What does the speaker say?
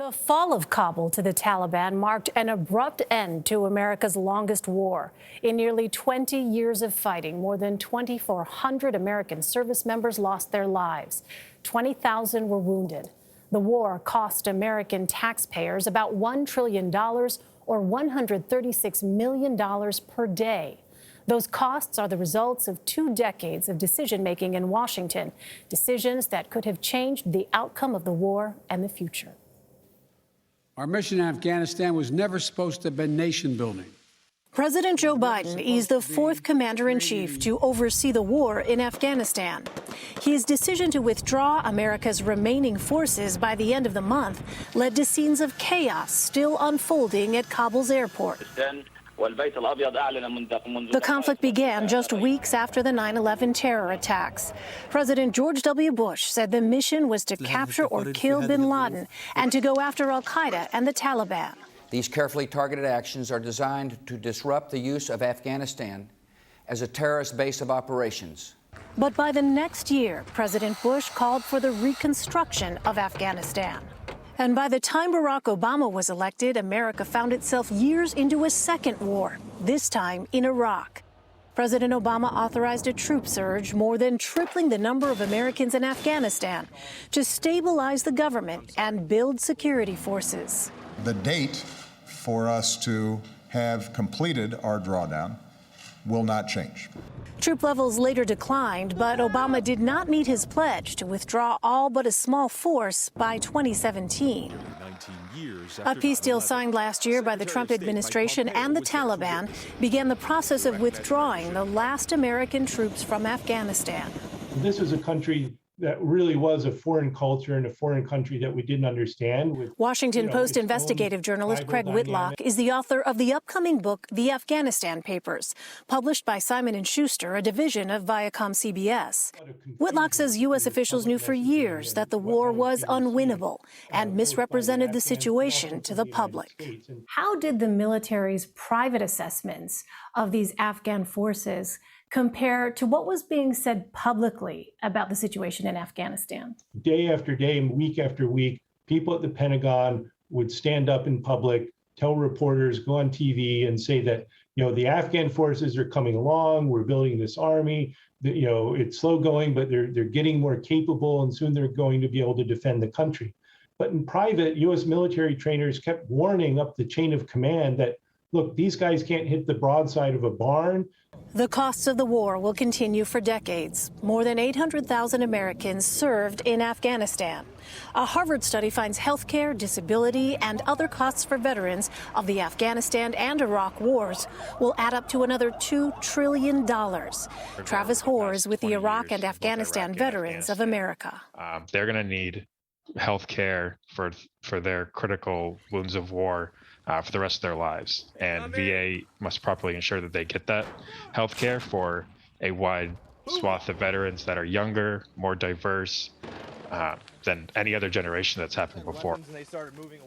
The fall of Kabul to the Taliban marked an abrupt end to America's longest war. In nearly 20 years of fighting, more than 2,400 American service members lost their lives. 20,000 were wounded. The war cost American taxpayers about $1 trillion or $136 million per day. Those costs are the results of 2 decades of decision-making in Washington, decisions that could have changed the outcome of the war and the future. Our mission in Afghanistan was never supposed to have been nation-building. President Joe Biden is the 4th commander-in-chief to oversee the war in Afghanistan. His decision to withdraw America's remaining forces by the end of the month led to scenes of chaos still unfolding at Kabul's airport. The conflict began just weeks after the 9/11 terror attacks. President George W. Bush said the mission was to capture or kill bin Laden and to go after al-Qaeda and the Taliban. These carefully targeted actions are designed to disrupt the use of Afghanistan as a terrorist base of operations. But by the next year, President Bush called for the reconstruction of Afghanistan. And by the time Barack Obama was elected, America found itself years into a second war, this time in Iraq. President Obama authorized a troop surge, more than tripling the number of Americans in Afghanistan, to stabilize the government and build security forces. The date for us to have completed our drawdown will not change. Troop levels later declined, but Obama did not meet his pledge to withdraw all but a small force by 2017. A peace deal signed last year by the Trump administration and the Taliban began the process of withdrawing the last American troops from Afghanistan. This was a country that really was a foreign culture and a foreign country that we didn't understand. Washington Post investigative journalist Craig Whitlock is the author of the upcoming book, The Afghanistan Papers, published by Simon & Schuster, a division of Viacom CBS. Whitlock says U.S. officials knew for years that the war was unwinnable and misrepresented the situation to the public. How did the military's private assessments of these Afghan forces compare to what was being said publicly about the situation in Afghanistan? Day after day, week after week, people at the Pentagon would stand up in public, tell reporters, go on TV and say that, the Afghan forces are coming along, we're building this army, that, it's slow going, but they're getting more capable and soon they're going to be able to defend the country. But in private, U.S. military trainers kept warning up the chain of command that, look, these guys can't hit the broadside of a barn. The costs of the war will continue for decades. More than 800,000 Americans served in Afghanistan. A Harvard study finds health care, disability, and other costs for veterans of the Afghanistan and Iraq wars will add up to another $2 trillion. Travis Hoare is with the Iraq and Afghanistan Veterans of America. They're going to need health care for their critical wounds of war for the rest of their lives. And VA must properly ensure that they get that health care for a wide swath of veterans that are younger, more diverse than any other generation that's happened before.